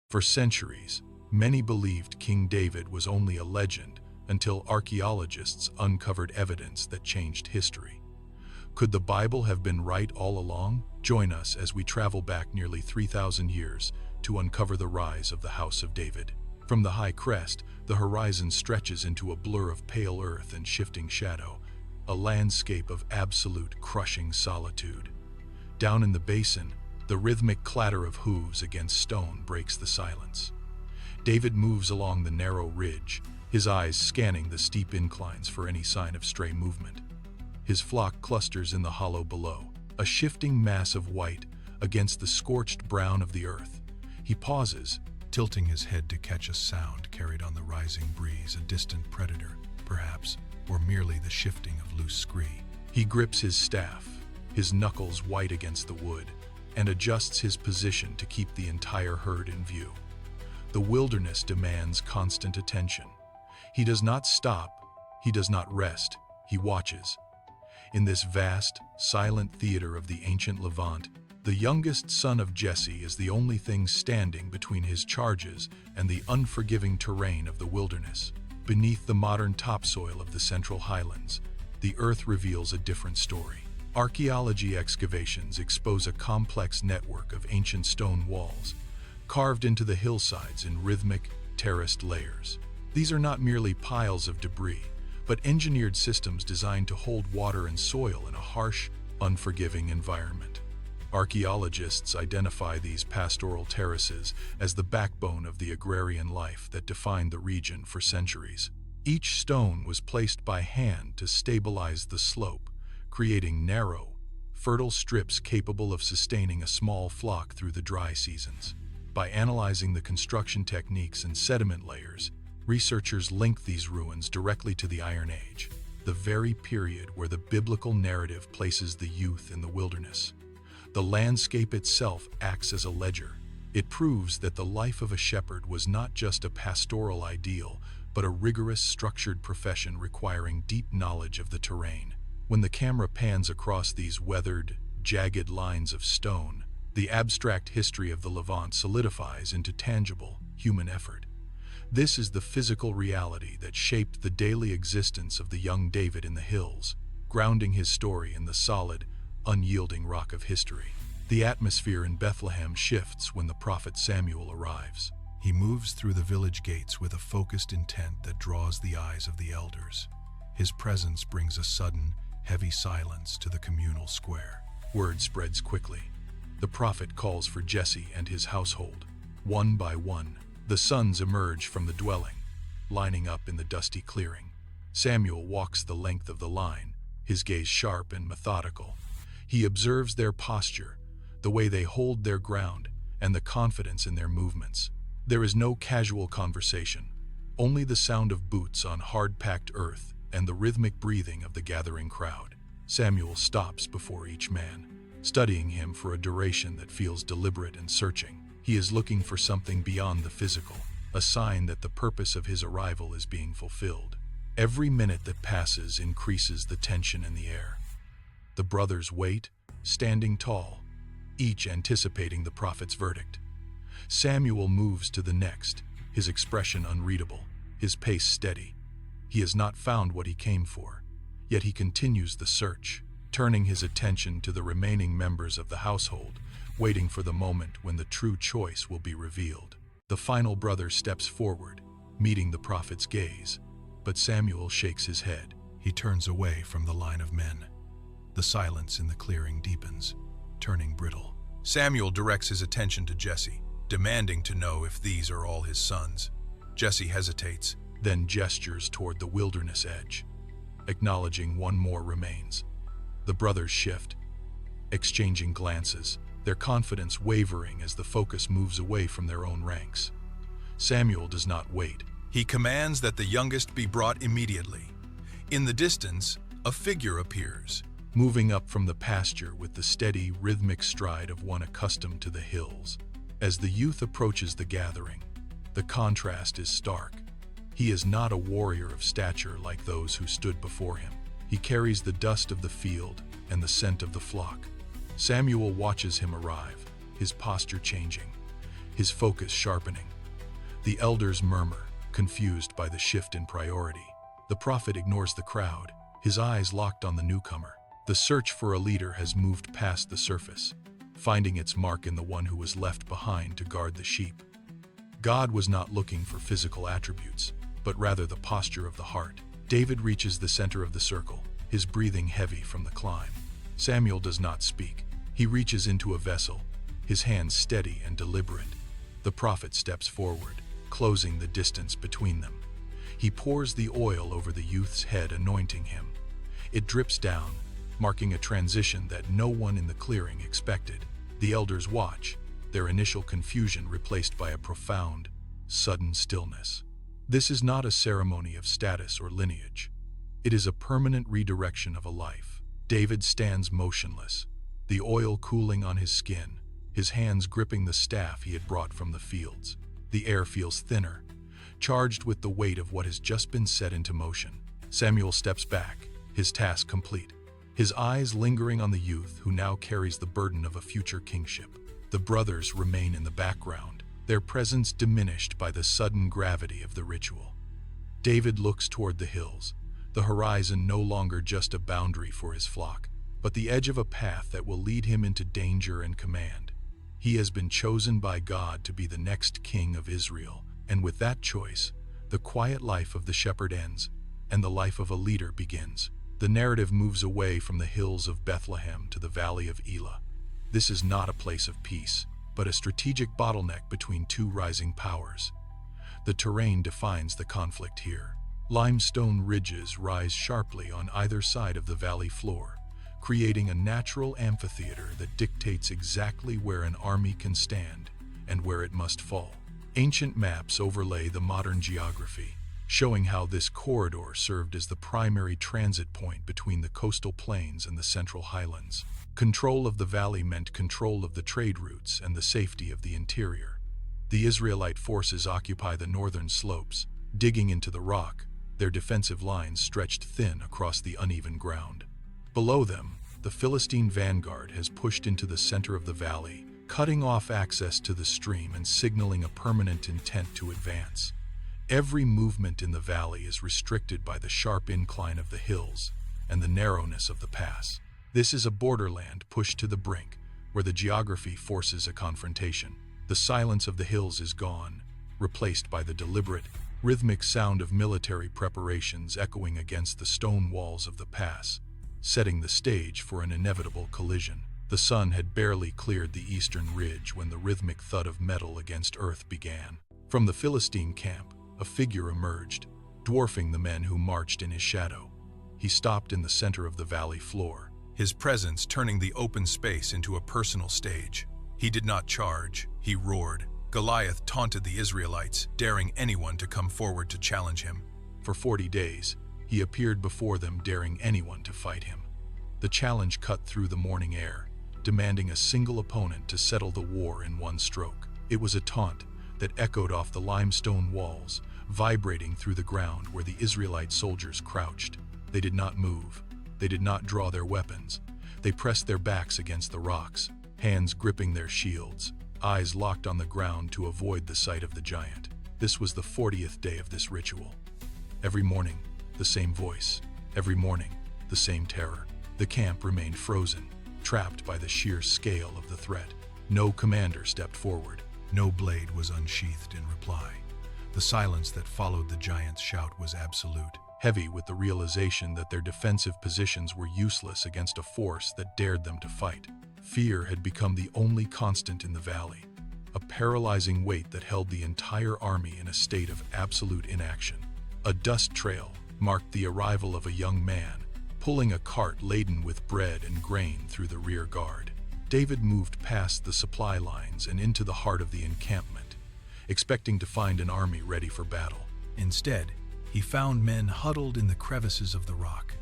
For centuries, many believed King David was only a legend until archaeologists uncovered evidence that changed history. Could the Bible have been right all along? Join us as we travel back nearly 3,000 years to uncover the rise of the House of David. From the high crest, the horizon stretches into a blur of pale earth and shifting shadow, a landscape of absolute crushing solitude. Down in the basin, the rhythmic clatter of hooves against stone breaks the silence. David moves along the narrow ridge, his eyes scanning the steep inclines for any sign of stray movement. His flock clusters in the hollow below, a shifting mass of white against the scorched brown of the earth. He pauses, tilting his head to catch a sound carried on the rising breeze, a distant predator, perhaps, or merely the shifting of loose scree. He grips his staff, his knuckles white against the wood, and adjusts his position to keep the entire herd in view. The wilderness demands constant attention. He does not stop, he does not rest, he watches. In this vast, silent theater of the ancient Levant, the youngest son of Jesse is the only thing standing between his charges and the unforgiving terrain of the wilderness. Beneath the modern topsoil of the Central Highlands, the earth reveals a different story. Archaeology excavations expose a complex network of ancient stone walls, carved into the hillsides in rhythmic, terraced layers. These are not merely piles of debris, but engineered systems designed to hold water and soil in a harsh, unforgiving environment. Archaeologists identify these pastoral terraces as the backbone of the agrarian life that defined the region for centuries. Each stone was placed by hand to stabilize the slope, creating narrow, fertile strips capable of sustaining a small flock through the dry seasons. By analyzing the construction techniques and sediment layers, researchers link these ruins directly to the Iron Age, the very period where the biblical narrative places the youth in the wilderness. The landscape itself acts as a ledger. It proves that the life of a shepherd was not just a pastoral ideal, but a rigorous, structured profession requiring deep knowledge of the terrain. When the camera pans across these weathered, jagged lines of stone, the abstract history of the Levant solidifies into tangible, human effort. This is the physical reality that shaped the daily existence of the young David in the hills, grounding his story in the solid, unyielding rock of history. The atmosphere in Bethlehem shifts when the prophet Samuel arrives. He moves through the village gates with a focused intent that draws the eyes of the elders. His presence brings a sudden, heavy silence to the communal square. Word spreads quickly. The prophet calls for Jesse and his household. One by one, the sons emerge from the dwelling, lining up in the dusty clearing. Samuel walks the length of the line, his gaze sharp and methodical. He observes their posture, the way they hold their ground, and the confidence in their movements. There is no casual conversation, only the sound of boots on hard-packed earth and the rhythmic breathing of the gathering crowd. Samuel stops before each man, studying him for a duration that feels deliberate and searching. He is looking for something beyond the physical, a sign that the purpose of his arrival is being fulfilled. Every minute that passes increases the tension in the air. The brothers wait, standing tall, each anticipating the prophet's verdict. Samuel moves to the next, his expression unreadable, his pace steady. He has not found what he came for, yet he continues the search, turning his attention to the remaining members of the household, waiting for the moment when the true choice will be revealed. The final brother steps forward, meeting the prophet's gaze, but Samuel shakes his head. He turns away from the line of men. The silence in the clearing deepens, turning brittle. Samuel directs his attention to Jesse, demanding to know if these are all his sons. Jesse hesitates, then gestures toward the wilderness edge, acknowledging one more remains. The brothers shift, exchanging glances, their confidence wavering as the focus moves away from their own ranks. Samuel does not wait. He commands that the youngest be brought immediately. In the distance, a figure appears, moving up from the pasture with the steady, rhythmic stride of one accustomed to the hills. As the youth approaches the gathering, the contrast is stark. He is not a warrior of stature like those who stood before him. He carries the dust of the field and the scent of the flock. Samuel watches him arrive, his posture changing, his focus sharpening. The elders murmur, confused by the shift in priority. The prophet ignores the crowd, his eyes locked on the newcomer. The search for a leader has moved past the surface, finding its mark in the one who was left behind to guard the sheep. God was not looking for physical attributes, but rather the posture of the heart. David reaches the center of the circle, his breathing heavy from the climb. Samuel does not speak. He reaches into a vessel, his hands steady and deliberate. The prophet steps forward, closing the distance between them. He pours the oil over the youth's head, anointing him. It drips down, marking a transition that no one in the clearing expected. The elders watch, their initial confusion replaced by a profound, sudden stillness. This is not a ceremony of status or lineage. It is a permanent redirection of a life. David stands motionless, the oil cooling on his skin, his hands gripping the staff he had brought from the fields. The air feels thinner, charged with the weight of what has just been set into motion. Samuel steps back, his task complete, his eyes lingering on the youth who now carries the burden of a future kingship. The brothers remain in the background, their presence diminished by the sudden gravity of the ritual. David looks toward the hills, the horizon no longer just a boundary for his flock, but the edge of a path that will lead him into danger and command. He has been chosen by God to be the next king of Israel, and with that choice, the quiet life of the shepherd ends, and the life of a leader begins. The narrative moves away from the hills of Bethlehem to the valley of Elah. This is not a place of peace, but a strategic bottleneck between two rising powers. The terrain defines the conflict here. Limestone ridges rise sharply on either side of the valley floor, creating a natural amphitheater that dictates exactly where an army can stand and where it must fall. Ancient maps overlay the modern geography, showing how this corridor served as the primary transit point between the coastal plains and the central highlands. Control of the valley meant control of the trade routes and the safety of the interior. The Israelite forces occupy the northern slopes, digging into the rock, their defensive lines stretched thin across the uneven ground. Below them, the Philistine vanguard has pushed into the center of the valley, cutting off access to the stream and signaling a permanent intent to advance. Every movement in the valley is restricted by the sharp incline of the hills and the narrowness of the pass. This is a borderland pushed to the brink, where the geography forces a confrontation. The silence of the hills is gone, replaced by the deliberate, rhythmic sound of military preparations echoing against the stone walls of the pass, setting the stage for an inevitable collision. The sun had barely cleared the eastern ridge when the rhythmic thud of metal against earth began. From the Philistine camp, a figure emerged, dwarfing the men who marched in his shadow. He stopped in the center of the valley floor, his presence turning the open space into a personal stage. He did not charge, he roared. Goliath taunted the Israelites, daring anyone to come forward to challenge him. For 40 days, he appeared before them, daring anyone to fight him. The challenge cut through the morning air, demanding a single opponent to settle the war in one stroke. It was a taunt that echoed off the limestone walls, vibrating through the ground where the Israelite soldiers crouched. They did not move. They did not draw their weapons. They pressed their backs against the rocks, hands gripping their shields, eyes locked on the ground to avoid the sight of the giant. This was the 40th day of this ritual. Every morning, the same voice. Every morning, the same terror. The camp remained frozen, trapped by the sheer scale of the threat. No commander stepped forward. No blade was unsheathed in reply. The silence that followed the giant's shout was absolute, heavy with the realization that their defensive positions were useless against a force that dared them to fight. Fear had become the only constant in the valley, a paralyzing weight that held the entire army in a state of absolute inaction. A dust trail marked the arrival of a young man, pulling a cart laden with bread and grain through the rear guard. David moved past the supply lines and into the heart of the encampment, expecting to find an army ready for battle. Instead, he found men huddled in the crevices of the rock,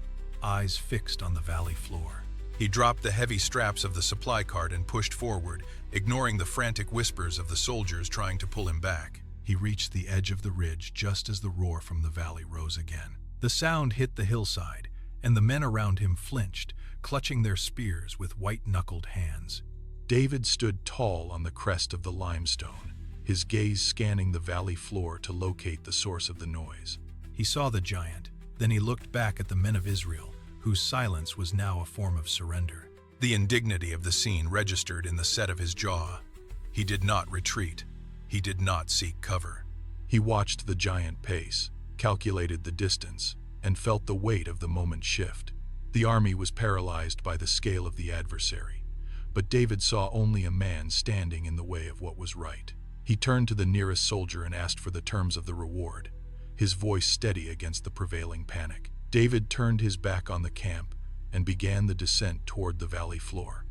eyes fixed on the valley floor. He dropped the heavy straps of the supply cart and pushed forward, ignoring the frantic whispers of the soldiers trying to pull him back. He reached the edge of the ridge just as the roar from the valley rose again. The sound hit the hillside, and the men around him flinched, clutching their spears with white-knuckled hands. David stood tall on the crest of the limestone, his gaze scanning the valley floor to locate the source of the noise. He saw the giant, then he looked back at the men of Israel, whose silence was now a form of surrender. The indignity of the scene registered in the set of his jaw. He did not retreat. He did not seek cover. He watched the giant pace, calculated the distance, and felt the weight of the moment shift. The army was paralyzed by the scale of the adversary, but David saw only a man standing in the way of what was right. He turned to the nearest soldier and asked for the terms of the reward, his voice steady against the prevailing panic. David turned his back on the camp and began the descent toward the valley floor.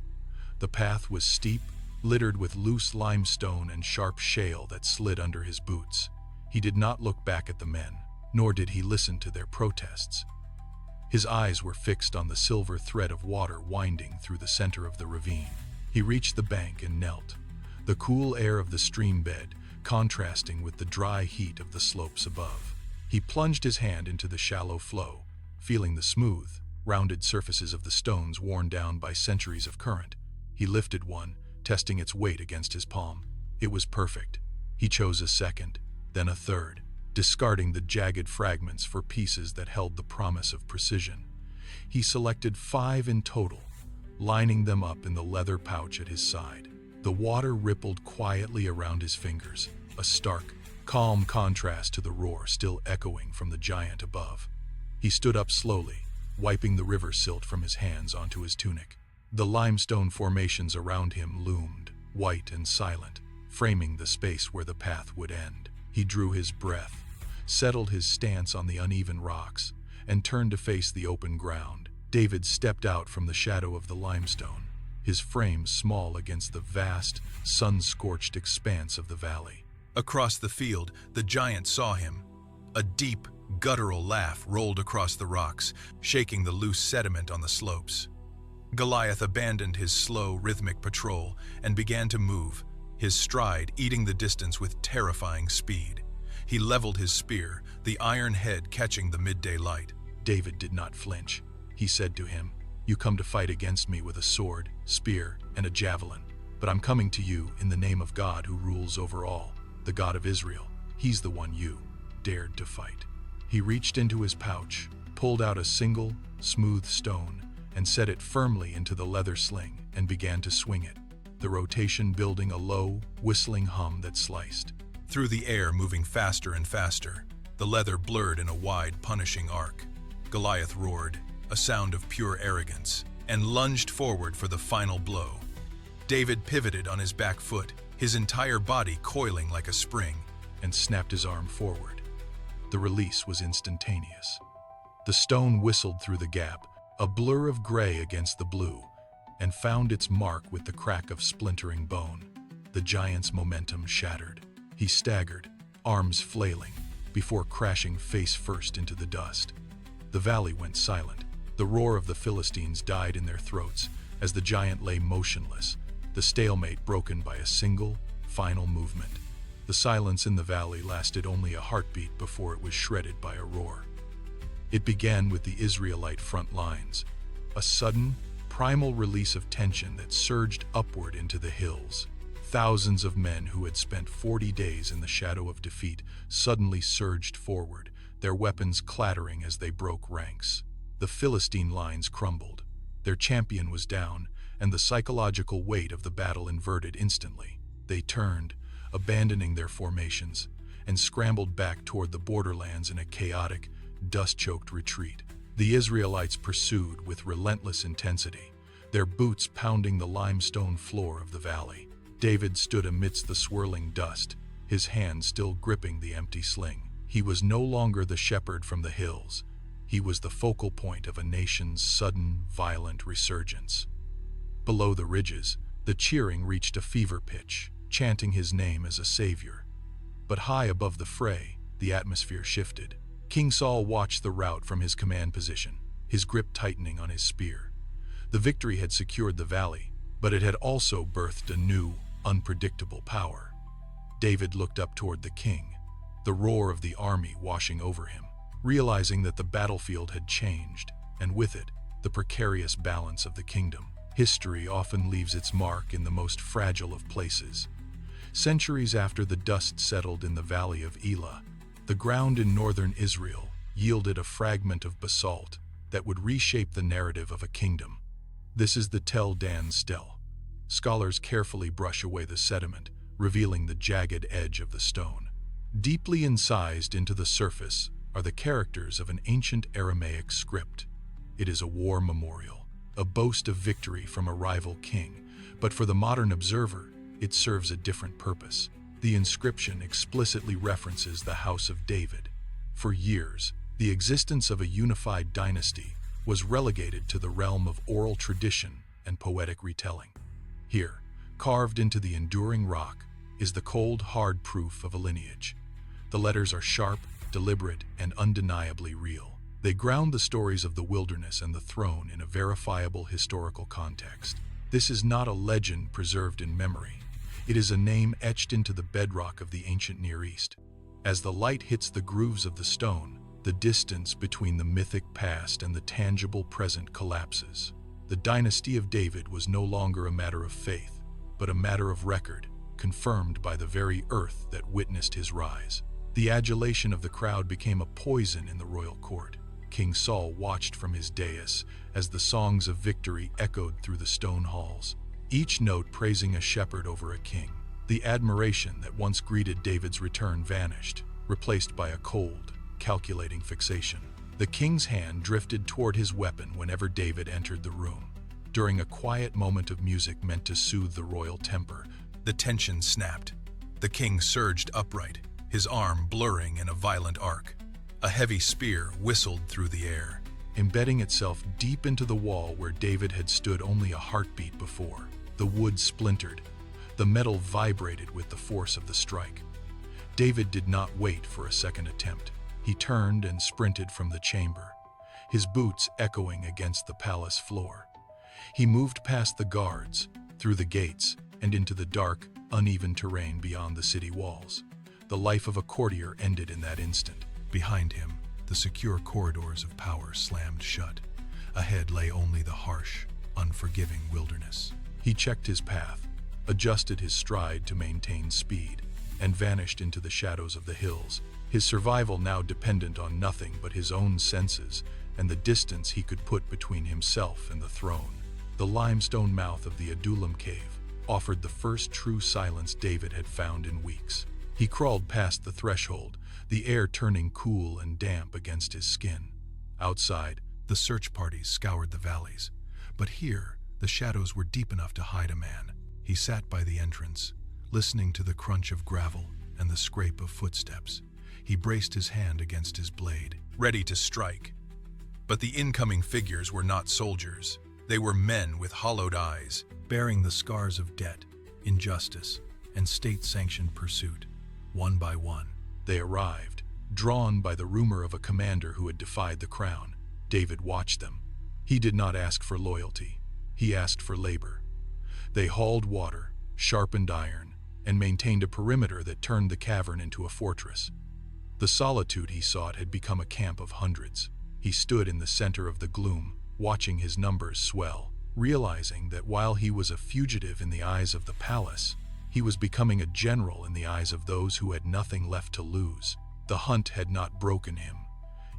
The path was steep, littered with loose limestone and sharp shale that slid under his boots. He did not look back at the men, nor did he listen to their protests. His eyes were fixed on the silver thread of water winding through the center of the ravine. He reached the bank and knelt, the cool air of the stream bed contrasting with the dry heat of the slopes above. He plunged his hand into the shallow flow, feeling the smooth, rounded surfaces of the stones worn down by centuries of current. He lifted one, testing its weight against his palm. It was perfect. He chose a second, then a third, discarding the jagged fragments for pieces that held the promise of precision. He selected 5 in total, lining them up in the leather pouch at his side. The water rippled quietly around his fingers, a stark, calm contrast to the roar still echoing from the giant above. He stood up slowly, wiping the river silt from his hands onto his tunic. The limestone formations around him loomed, white and silent, framing the space where the path would end. He drew his breath, settled his stance on the uneven rocks, and turned to face the open ground. David stepped out from the shadow of the limestone, his frame small against the vast, sun-scorched expanse of the valley. Across the field, the giant saw him. A deep, guttural laugh rolled across the rocks, shaking the loose sediment on the slopes. Goliath abandoned his slow, rhythmic patrol and began to move, his stride eating the distance with terrifying speed. He leveled his spear, the iron head catching the midday light. David did not flinch. He said to him, "You come to fight against me with a sword, spear, and a javelin, but I'm coming to you in the name of God who rules over all, the God of Israel. He's the one you dared to fight." He reached into his pouch, pulled out a single, smooth stone, and set it firmly into the leather sling and began to swing it, the rotation building a low, whistling hum that sliced through the air, moving faster and faster. The leather blurred in a wide, punishing arc. Goliath roared, a sound of pure arrogance, and lunged forward for the final blow. David pivoted on his back foot, his entire body coiling like a spring, and snapped his arm forward. The release was instantaneous. The stone whistled through the gap, a blur of gray against the blue, and found its mark with the crack of splintering bone. The giant's momentum shattered. He staggered, arms flailing, before crashing face first into the dust. The valley went silent. The roar of the Philistines died in their throats as the giant lay motionless, the stalemate broken by a single, final movement. The silence in the valley lasted only a heartbeat before it was shredded by a roar. It began with the Israelite front lines, a sudden, primal release of tension that surged upward into the hills. Thousands of men who had spent 40 days in the shadow of defeat suddenly surged forward, their weapons clattering as they broke ranks. The Philistine lines crumbled. Their champion was down, and the psychological weight of the battle inverted instantly. They turned, abandoning their formations, and scrambled back toward the borderlands in a chaotic, dust-choked retreat. The Israelites pursued with relentless intensity, their boots pounding the limestone floor of the valley. David stood amidst the swirling dust, his hand still gripping the empty sling. He was no longer the shepherd from the hills. He was the focal point of a nation's sudden, violent resurgence. Below the ridges, the cheering reached a fever pitch, chanting his name as a savior. But high above the fray, the atmosphere shifted. King Saul watched the rout from his command position, his grip tightening on his spear. The victory had secured the valley, but it had also birthed a new, unpredictable power. David looked up toward the king, the roar of the army washing over him, realizing that the battlefield had changed, and with it, the precarious balance of the kingdom. History often leaves its mark in the most fragile of places. Centuries after the dust settled in the valley of Elah, the ground in northern Israel yielded a fragment of basalt that would reshape the narrative of a kingdom. This is the Tel Dan Steele. Scholars carefully brush away the sediment, revealing the jagged edge of the stone. Deeply incised into the surface are the characters of an ancient Aramaic script. It is a war memorial, a boast of victory from a rival king, but for the modern observer, it serves a different purpose. The inscription explicitly references the House of David. For years, the existence of a unified dynasty was relegated to the realm of oral tradition and poetic retelling. Here, carved into the enduring rock, is the cold, hard proof of a lineage. The letters are sharp, deliberate, and undeniably real. They ground the stories of the wilderness and the throne in a verifiable historical context. This is not a legend preserved in memory. It is a name etched into the bedrock of the ancient Near East. As the light hits the grooves of the stone, the distance between the mythic past and the tangible present collapses. The dynasty of David was no longer a matter of faith, but a matter of record, confirmed by the very earth that witnessed his rise. The adulation of the crowd became a poison in the royal court. King Saul watched from his dais as the songs of victory echoed through the stone halls, each note praising a shepherd over a king. The admiration that once greeted David's return vanished, replaced by a cold, calculating fixation. The king's hand drifted toward his weapon whenever David entered the room. During a quiet moment of music meant to soothe the royal temper, The tension snapped. The king surged upright, his arm blurring in a violent arc. A heavy spear whistled through the air, embedding itself deep into the wall where David had stood only a heartbeat before. The wood splintered. The metal vibrated with the force of the strike. David did not wait for a second attempt. He turned and sprinted from the chamber, his boots echoing against the palace floor. He moved past the guards, through the gates, and into the dark, uneven terrain beyond the city walls. The life of a courtier ended in that instant. Behind him, the secure corridors of power slammed shut. Ahead lay only the harsh, unforgiving wilderness. He checked his path, adjusted his stride to maintain speed, and vanished into the shadows of the hills, his survival now dependent on nothing but his own senses and the distance he could put between himself and the throne. The limestone mouth of the Adullam cave offered the first true silence David had found in weeks. He crawled past the threshold, the air turning cool and damp against his skin. Outside, the search parties scoured the valleys, but here the shadows were deep enough to hide a man. He sat by the entrance, listening to the crunch of gravel and the scrape of footsteps. He braced his hand against his blade, ready to strike. But the incoming figures were not soldiers. They were men with hollowed eyes, bearing the scars of debt, injustice, and state-sanctioned pursuit. One by one, they arrived, drawn by the rumor of a commander who had defied the crown. David watched them. He did not ask for loyalty. He asked for labor. They hauled water, sharpened iron, and maintained a perimeter that turned the cavern into a fortress. The solitude he sought had become a camp of hundreds. He stood in the center of the gloom, watching his numbers swell, realizing that while he was a fugitive in the eyes of the palace, he was becoming a general in the eyes of those who had nothing left to lose. The hunt had not broken him.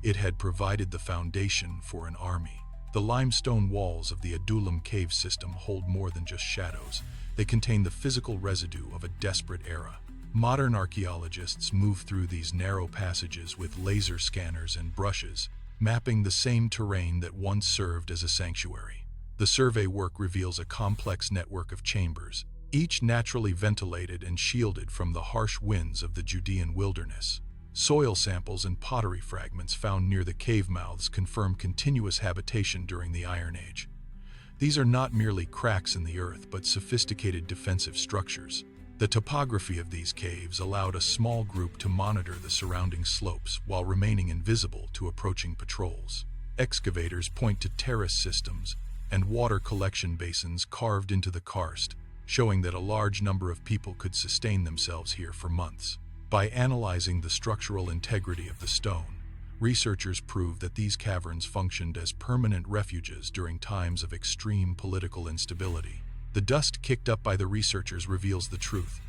It had provided the foundation for an army. The limestone walls of the Adullam cave system hold more than just shadows. They contain the physical residue of a desperate era. Modern archaeologists move through these narrow passages with laser scanners and brushes, mapping the same terrain that once served as a sanctuary. The survey work reveals a complex network of chambers, each naturally ventilated and shielded from the harsh winds of the Judean wilderness. Soil samples and pottery fragments found near the cave mouths confirm continuous habitation during the Iron Age. These are not merely cracks in the earth, but sophisticated defensive structures. The topography of these caves allowed a small group to monitor the surrounding slopes while remaining invisible to approaching patrols. Excavators point to terrace systems and water collection basins carved into the karst, showing that a large number of people could sustain themselves here for months. By analyzing the structural integrity of the stone, researchers proved that these caverns functioned as permanent refuges during times of extreme political instability. The dust kicked up by the researchers reveals the truth.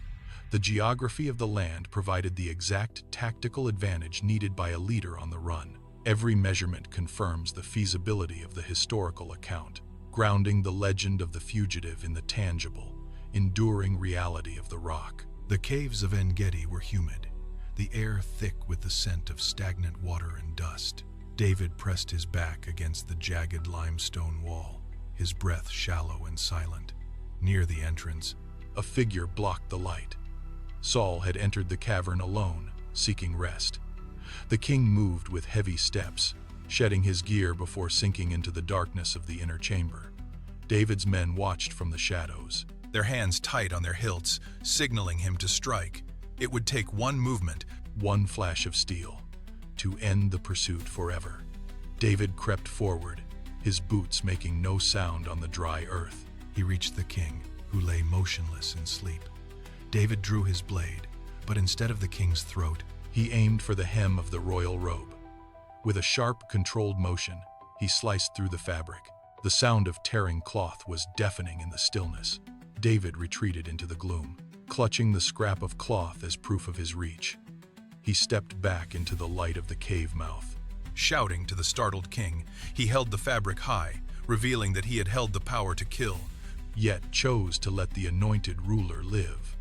The geography of the land provided the exact tactical advantage needed by a leader on the run. Every measurement confirms the feasibility of the historical account, grounding the legend of the fugitive in the tangible, enduring reality of the rock. The caves of En-Gedi were humid, the air thick with the scent of stagnant water and dust. David pressed his back against the jagged limestone wall, his breath shallow and silent. Near the entrance, a figure blocked the light. Saul had entered the cavern alone, seeking rest. The king moved with heavy steps, shedding his gear before sinking into the darkness of the inner chamber. David's men watched from the shadows, their hands tight on their hilts, signaling him to strike. It would take one movement, one flash of steel, to end the pursuit forever. David crept forward, his boots making no sound on the dry earth. He reached the king, who lay motionless in sleep. David drew his blade, but instead of the king's throat, he aimed for the hem of the royal robe. With a sharp, controlled motion, he sliced through the fabric. The sound of tearing cloth was deafening in the stillness. David retreated into the gloom, clutching the scrap of cloth as proof of his reach. He stepped back into the light of the cave mouth. Shouting to the startled king, he held the fabric high, revealing that he had held the power to kill, yet chose to let the anointed ruler live.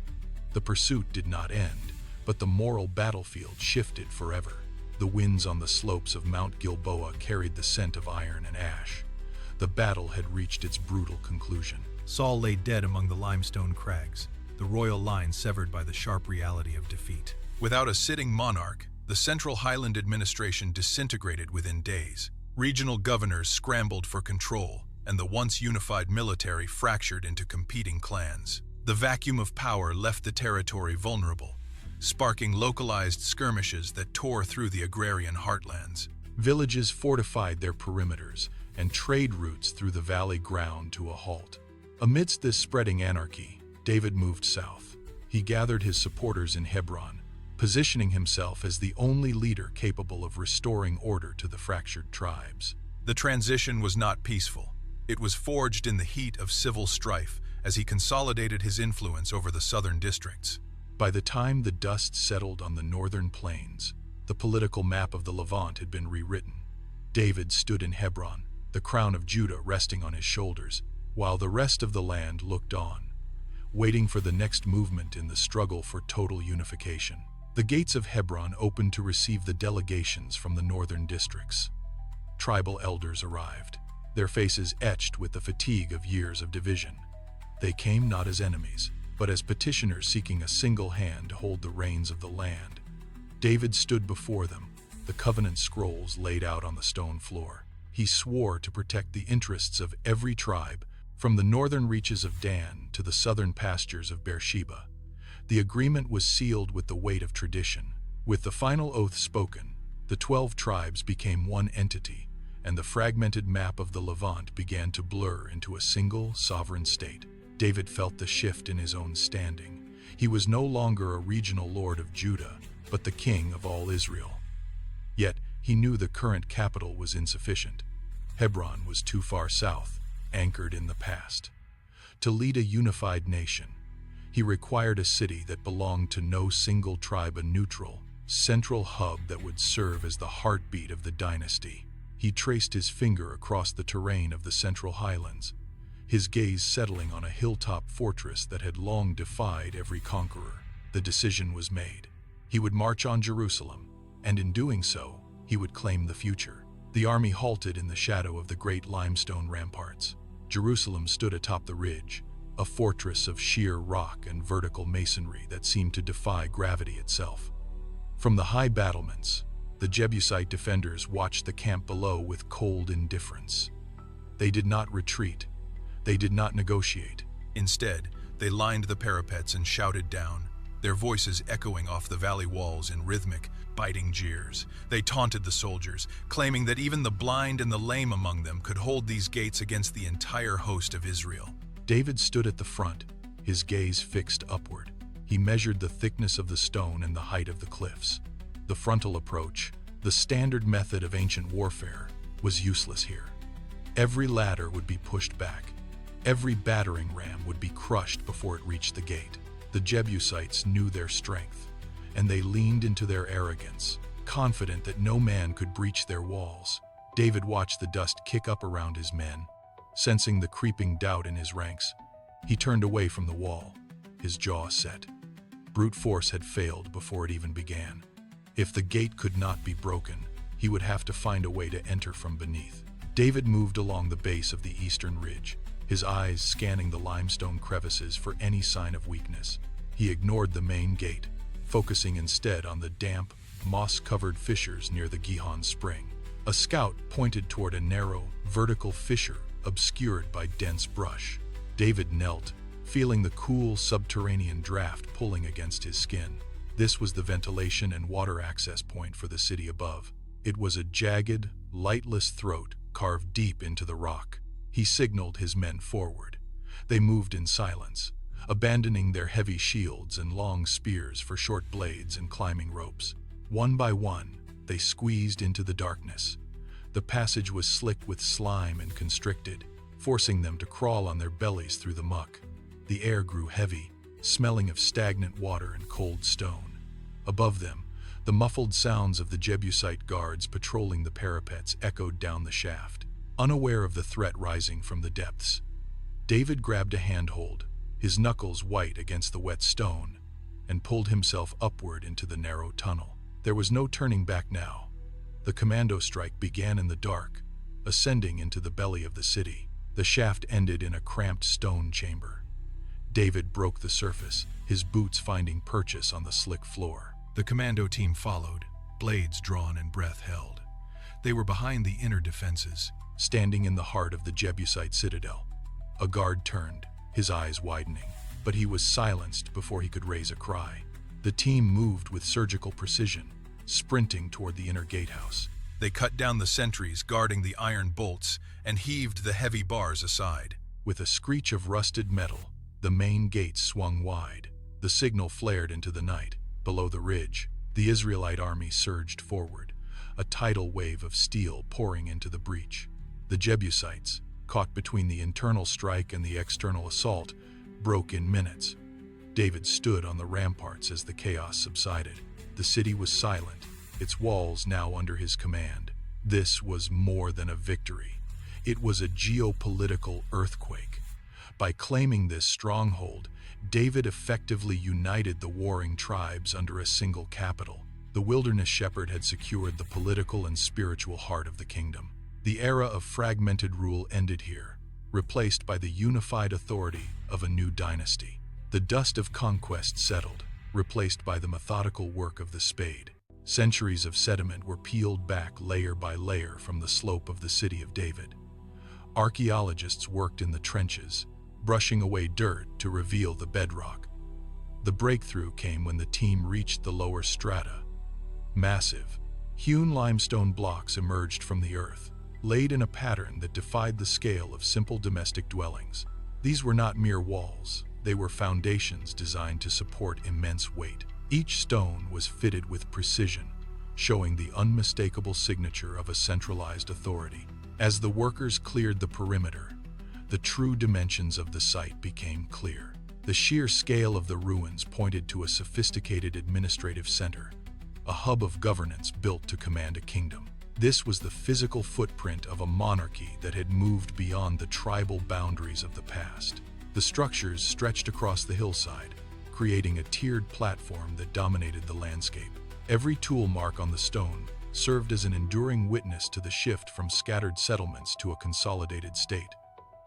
The pursuit did not end, but the moral battlefield shifted forever. The winds on the slopes of Mount Gilboa carried the scent of iron and ash. The battle had reached its brutal conclusion. Saul lay dead among the limestone crags, the royal line severed by the sharp reality of defeat. Without a sitting monarch, the Central Highland administration disintegrated within days. Regional governors scrambled for control, and the once unified military fractured into competing clans. The vacuum of power left the territory vulnerable, sparking localized skirmishes that tore through the agrarian heartlands. Villages fortified their perimeters, and trade routes through the valley ground to a halt. Amidst this spreading anarchy, David moved south. He gathered his supporters in Hebron, positioning himself as the only leader capable of restoring order to the fractured tribes. The transition was not peaceful. It was forged in the heat of civil strife as he consolidated his influence over the southern districts. By the time the dust settled on the northern plains, the political map of the Levant had been rewritten. David stood in Hebron, the crown of Judah resting on his shoulders, while the rest of the land looked on, waiting for the next movement in the struggle for total unification. The gates of Hebron opened to receive the delegations from the northern districts. Tribal elders arrived, their faces etched with the fatigue of years of division. They came not as enemies, but as petitioners seeking a single hand to hold the reins of the land. David stood before them, the covenant scrolls laid out on the stone floor. He swore to protect the interests of every tribe, from the northern reaches of Dan to the southern pastures of Beersheba. The agreement was sealed with the weight of tradition. With the final oath spoken, the 12 tribes became one entity, and the fragmented map of the Levant began to blur into a single sovereign state. David felt the shift in his own standing. He was no longer a regional lord of Judah, but the king of all Israel. Yet, he knew the current capital was insufficient. Hebron was too far south, anchored in the past. To lead a unified nation, he required a city that belonged to no single tribe, a neutral, central hub that would serve as the heartbeat of the dynasty. He traced his finger across the terrain of the Central Highlands, his gaze settling on a hilltop fortress that had long defied every conqueror. The decision was made. He would march on Jerusalem, and in doing so, he would claim the future. The army halted in the shadow of the great limestone ramparts. Jerusalem stood atop the ridge, a fortress of sheer rock and vertical masonry that seemed to defy gravity itself. From the high battlements, the Jebusite defenders watched the camp below with cold indifference. They did not retreat. They did not negotiate. Instead, they lined the parapets and shouted down, their voices echoing off the valley walls in rhythmic, biting jeers. They taunted the soldiers, claiming that even the blind and the lame among them could hold these gates against the entire host of Israel. David stood at the front, his gaze fixed upward. He measured the thickness of the stone and the height of the cliffs. The frontal approach, the standard method of ancient warfare, was useless here. Every ladder would be pushed back. Every battering ram would be crushed before it reached the gate. The Jebusites knew their strength, and they leaned into their arrogance, confident that no man could breach their walls. David watched the dust kick up around his men, sensing the creeping doubt in his ranks. He turned away from the wall, his jaw set. Brute force had failed before it even began. If the gate could not be broken, he would have to find a way to enter from beneath. David moved along the base of the eastern ridge, his eyes scanning the limestone crevices for any sign of weakness. He ignored the main gate, focusing instead on the damp, moss-covered fissures near the Gihon Spring. A scout pointed toward a narrow, vertical fissure obscured by dense brush. David knelt, feeling the cool subterranean draft pulling against his skin. This was the ventilation and water access point for the city above. It was a jagged, lightless throat carved deep into the rock. He signaled his men forward. They moved in silence, abandoning their heavy shields and long spears for short blades and climbing ropes. One by one, they squeezed into the darkness. The passage was slick with slime and constricted, forcing them to crawl on their bellies through the muck. The air grew heavy, smelling of stagnant water and cold stone. Above them, the muffled sounds of the Jebusite guards patrolling the parapets echoed down the shaft. Unaware of the threat rising from the depths, David grabbed a handhold, his knuckles white against the wet stone, and pulled himself upward into the narrow tunnel. There was no turning back now. The commando strike began in the dark, ascending into the belly of the city. The shaft ended in a cramped stone chamber. David broke the surface, his boots finding purchase on the slick floor. The commando team followed, blades drawn and breath held. They were behind the inner defenses, standing in the heart of the Jebusite citadel. A guard turned, his eyes widening, but he was silenced before he could raise a cry. The team moved with surgical precision, sprinting toward the inner gatehouse. They cut down the sentries guarding the iron bolts and heaved the heavy bars aside. With a screech of rusted metal, the main gate swung wide. The signal flared into the night. Below the ridge, the Israelite army surged forward, a tidal wave of steel pouring into the breach. The Jebusites, caught between the internal strike and the external assault, broke in minutes. David stood on the ramparts as the chaos subsided. The city was silent, its walls now under his command. This was more than a victory. It was a geopolitical earthquake. By claiming this stronghold, David effectively united the warring tribes under a single capital. The wilderness shepherd had secured the political and spiritual heart of the kingdom. The era of fragmented rule ended here, replaced by the unified authority of a new dynasty. The dust of conquest settled, replaced by the methodical work of the spade. Centuries of sediment were peeled back layer by layer from the slope of the city of David. Archaeologists worked in the trenches, brushing away dirt to reveal the bedrock. The breakthrough came when the team reached the lower strata. Massive, hewn limestone blocks emerged from the earth, laid in a pattern that defied the scale of simple domestic dwellings. These were not mere walls, they were foundations designed to support immense weight. Each stone was fitted with precision, showing the unmistakable signature of a centralized authority. As the workers cleared the perimeter, the true dimensions of the site became clear. The sheer scale of the ruins pointed to a sophisticated administrative center, a hub of governance built to command a kingdom. This was the physical footprint of a monarchy that had moved beyond the tribal boundaries of the past. The structures stretched across the hillside, creating a tiered platform that dominated the landscape. Every tool mark on the stone served as an enduring witness to the shift from scattered settlements to a consolidated state.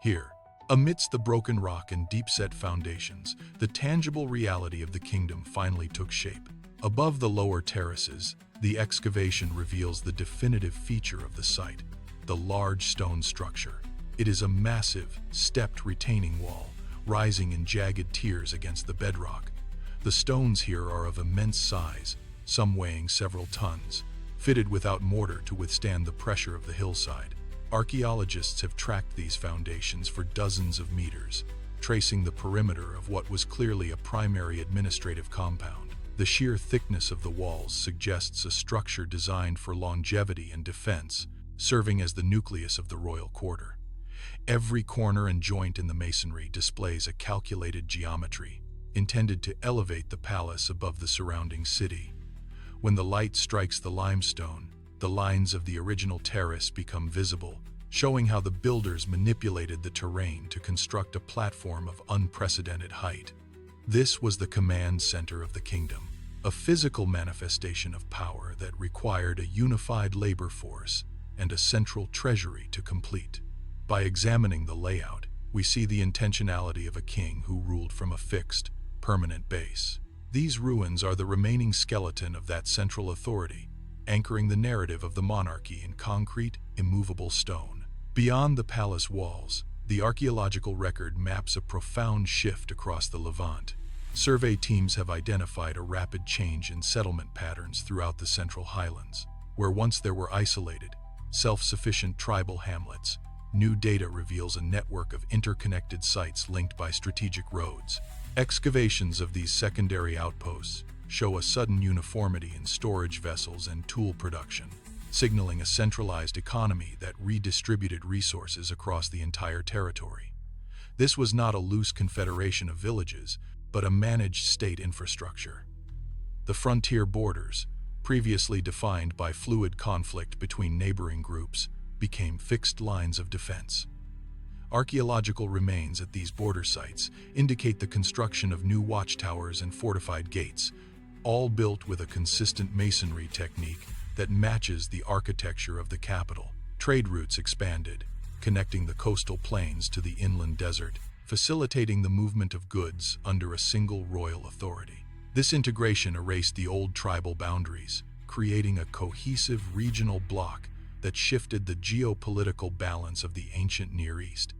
Here, amidst the broken rock and deep-set foundations, the tangible reality of the kingdom finally took shape. Above the lower terraces, the excavation reveals the definitive feature of the site, the large stone structure. It is a massive, stepped retaining wall, rising in jagged tiers against the bedrock. The stones here are of immense size, some weighing several tons, fitted without mortar to withstand the pressure of the hillside. Archaeologists have tracked these foundations for dozens of meters, tracing the perimeter of what was clearly a primary administrative compound. The sheer thickness of the walls suggests a structure designed for longevity and defense, serving as the nucleus of the royal quarter. Every corner and joint in the masonry displays a calculated geometry, intended to elevate the palace above the surrounding city. When the light strikes the limestone, the lines of the original terrace become visible, showing how the builders manipulated the terrain to construct a platform of unprecedented height. This was the command center of the kingdom, a physical manifestation of power that required a unified labor force and a central treasury to complete. By examining the layout, we see the intentionality of a king who ruled from a fixed, permanent base. These ruins are the remaining skeleton of that central authority, anchoring the narrative of the monarchy in concrete, immovable stone. Beyond the palace walls, the archaeological record maps a profound shift across the Levant. Survey teams have identified a rapid change in settlement patterns throughout the Central Highlands, where once there were isolated, self-sufficient tribal hamlets. New data reveals a network of interconnected sites linked by strategic roads. Excavations of these secondary outposts show a sudden uniformity in storage vessels and tool production, signaling a centralized economy that redistributed resources across the entire territory. This was not a loose confederation of villages, but a managed state infrastructure. The frontier borders, previously defined by fluid conflict between neighboring groups, became fixed lines of defense. Archaeological remains at these border sites indicate the construction of new watchtowers and fortified gates, all built with a consistent masonry technique that matches the architecture of the capital. Trade routes expanded, connecting the coastal plains to the inland desert, facilitating the movement of goods under a single royal authority. This integration erased the old tribal boundaries, creating a cohesive regional bloc that shifted the geopolitical balance of the ancient Near East.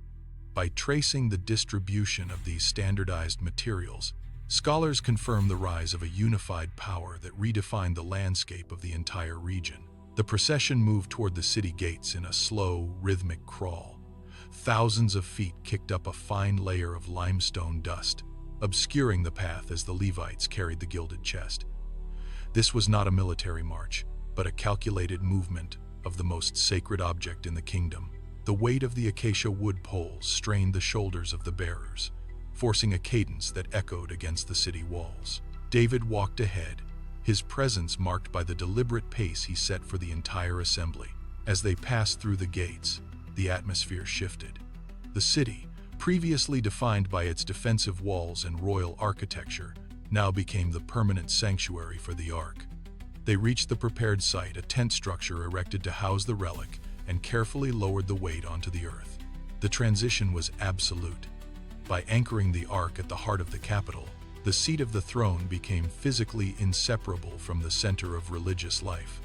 By tracing the distribution of these standardized materials, scholars confirm the rise of a unified power that redefined the landscape of the entire region. The procession moved toward the city gates in a slow, rhythmic crawl. Thousands of feet kicked up a fine layer of limestone dust, obscuring the path as the Levites carried the gilded chest. This was not a military march, but a calculated movement of the most sacred object in the kingdom. The weight of the acacia wood poles strained the shoulders of the bearers, forcing a cadence that echoed against the city walls. David walked ahead, his presence marked by the deliberate pace he set for the entire assembly. As they passed through the gates, the atmosphere shifted. The city, previously defined by its defensive walls and royal architecture, now became the permanent sanctuary for the Ark. They reached the prepared site, a tent structure erected to house the relic, and carefully lowered the weight onto the earth. The transition was absolute. By anchoring the Ark at the heart of the capital, the seat of the throne became physically inseparable from the center of religious life.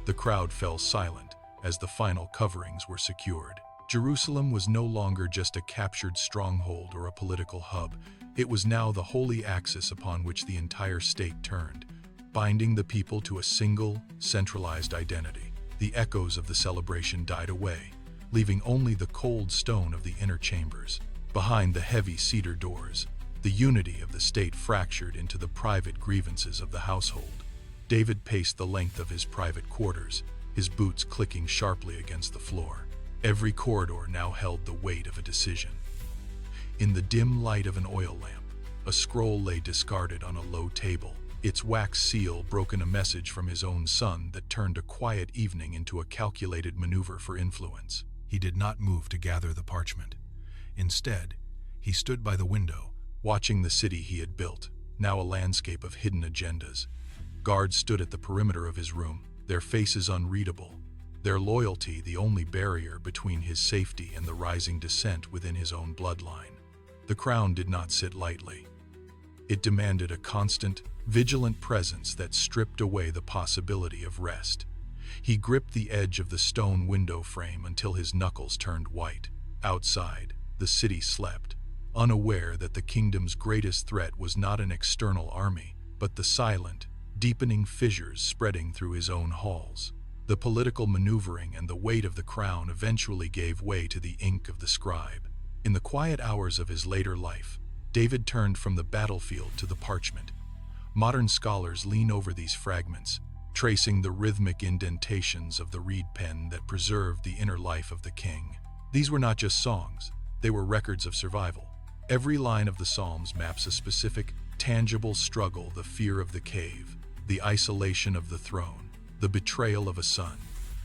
The crowd fell silent as the final coverings were secured. Jerusalem was no longer just a captured stronghold or a political hub. It was now the holy axis upon which the entire state turned, binding the people to a single, centralized identity. The echoes of the celebration died away, leaving only the cold stone of the inner chambers. Behind the heavy cedar doors, the unity of the state fractured into the private grievances of the household. David paced the length of his private quarters, his boots clicking sharply against the floor. Every corridor now held the weight of a decision. In the dim light of an oil lamp, a scroll lay discarded on a low table. Its wax seal broken a message from his own son that turned a quiet evening into a calculated maneuver for influence. He did not move to gather the parchment. Instead, he stood by the window, watching the city he had built, now a landscape of hidden agendas. Guards stood at the perimeter of his room, their faces unreadable, their loyalty the only barrier between his safety and the rising dissent within his own bloodline. The crown did not sit lightly. It demanded a constant, vigilant presence that stripped away the possibility of rest. He gripped the edge of the stone window frame until his knuckles turned white. Outside, the city slept, unaware that the kingdom's greatest threat was not an external army, but the silent, deepening fissures spreading through his own halls. The political maneuvering and the weight of the crown eventually gave way to the ink of the scribe. In the quiet hours of his later life, David turned from the battlefield to the parchment. Modern scholars lean over these fragments, tracing the rhythmic indentations of the reed pen that preserved the inner life of the king. These were not just songs, they were records of survival. Every line of the Psalms maps a specific, tangible struggle: the fear of the cave, the isolation of the throne, the betrayal of a son.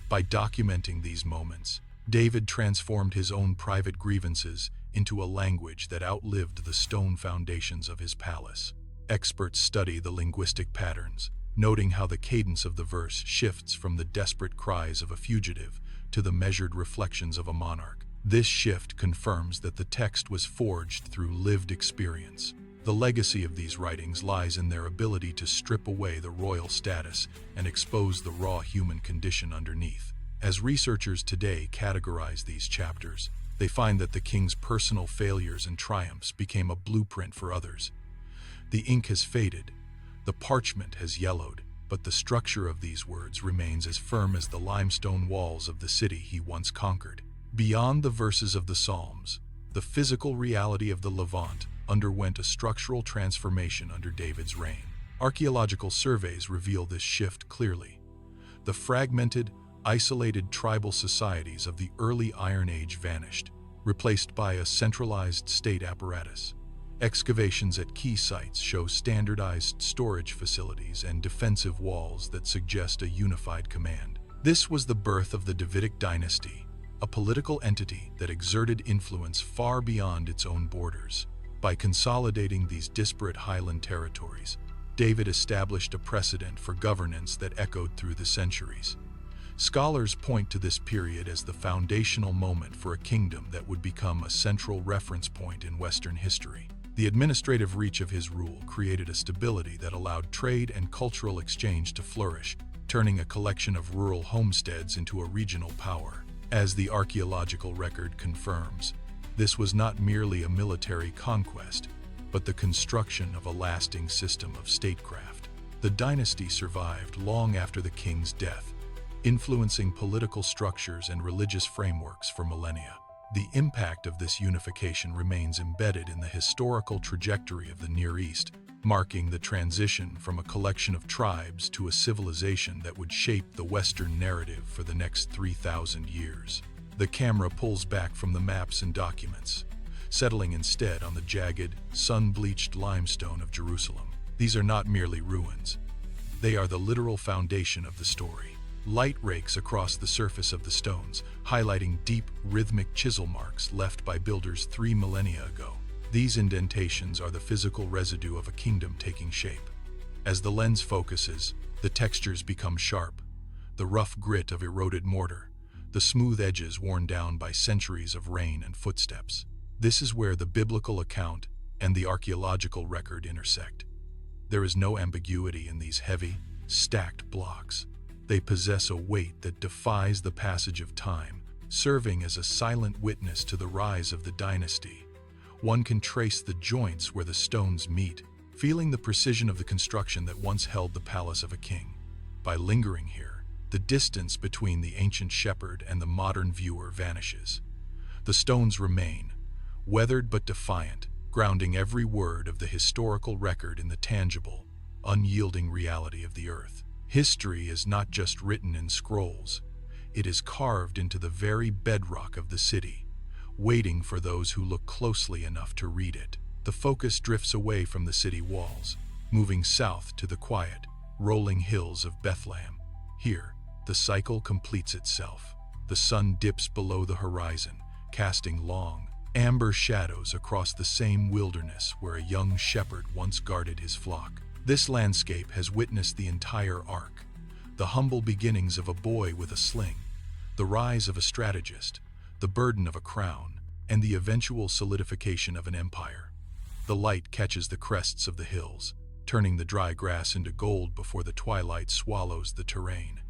By documenting these moments, David transformed his own private grievances into a language that outlived the stone foundations of his palace. Experts study the linguistic patterns, noting how the cadence of the verse shifts from the desperate cries of a fugitive to the measured reflections of a monarch. This shift confirms that the text was forged through lived experience. The legacy of these writings lies in their ability to strip away the royal status and expose the raw human condition underneath. As researchers today categorize these chapters, they find that the king's personal failures and triumphs became a blueprint for others. The ink has faded, the parchment has yellowed, but the structure of these words remains as firm as the limestone walls of the city he once conquered. Beyond the verses of the Psalms, the physical reality of the Levant underwent a structural transformation under David's reign. Archaeological surveys reveal this shift clearly. The fragmented, isolated tribal societies of the early Iron Age vanished, replaced by a centralized state apparatus. Excavations at key sites show standardized storage facilities and defensive walls that suggest a unified command. This was the birth of the Davidic dynasty, a political entity that exerted influence far beyond its own borders. By consolidating these disparate highland territories, David established a precedent for governance that echoed through the centuries. Scholars point to this period as the foundational moment for a kingdom that would become a central reference point in Western history. The administrative reach of his rule created a stability that allowed trade and cultural exchange to flourish, turning a collection of rural homesteads into a regional power. As the archaeological record confirms, this was not merely a military conquest, but the construction of a lasting system of statecraft. The dynasty survived long after the king's death, influencing political structures and religious frameworks for millennia. The impact of this unification remains embedded in the historical trajectory of the Near East, marking the transition from a collection of tribes to a civilization that would shape the Western narrative for the next 3,000 years. The camera pulls back from the maps and documents, settling instead on the jagged, sun-bleached limestone of Jerusalem. These are not merely ruins. They are the literal foundation of the story. Light rakes across the surface of the stones, highlighting deep, rhythmic chisel marks left by builders 3 millennia ago. These indentations are the physical residue of a kingdom taking shape. As the lens focuses, the textures become sharp, the rough grit of eroded mortar, the smooth edges worn down by centuries of rain and footsteps. This is where the biblical account and the archaeological record intersect. There is no ambiguity in these heavy, stacked blocks. They possess a weight that defies the passage of time, serving as a silent witness to the rise of the dynasty. One can trace the joints where the stones meet, feeling the precision of the construction that once held the palace of a king. By lingering here, the distance between the ancient shepherd and the modern viewer vanishes. The stones remain, weathered but defiant, grounding every word of the historical record in the tangible, unyielding reality of the earth. History is not just written in scrolls, it is carved into the very bedrock of the city, waiting for those who look closely enough to read it. The focus drifts away from the city walls, moving south to the quiet, rolling hills of Bethlehem. Here, the cycle completes itself. The sun dips below the horizon, casting long, amber shadows across the same wilderness where a young shepherd once guarded his flock. This landscape has witnessed the entire arc: the humble beginnings of a boy with a sling, the rise of a strategist, the burden of a crown, and the eventual solidification of an empire. The light catches the crests of the hills, turning the dry grass into gold before the twilight swallows the terrain.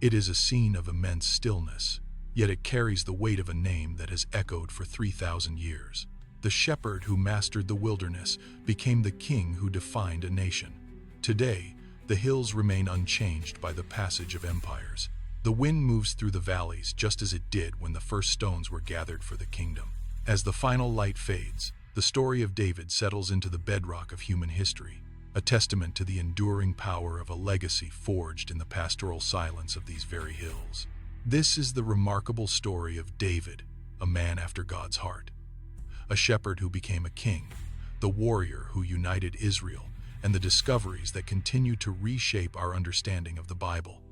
It is a scene of immense stillness, yet it carries the weight of a name that has echoed for 3,000 years. The shepherd who mastered the wilderness became the king who defined a nation. Today, the hills remain unchanged by the passage of empires. The wind moves through the valleys just as it did when the first stones were gathered for the kingdom. As the final light fades, the story of David settles into the bedrock of human history, a testament to the enduring power of a legacy forged in the pastoral silence of these very hills. This is the remarkable story of David, a man after God's heart. a shepherd who became a king, the warrior who united Israel, and the discoveries that continue to reshape our understanding of the Bible.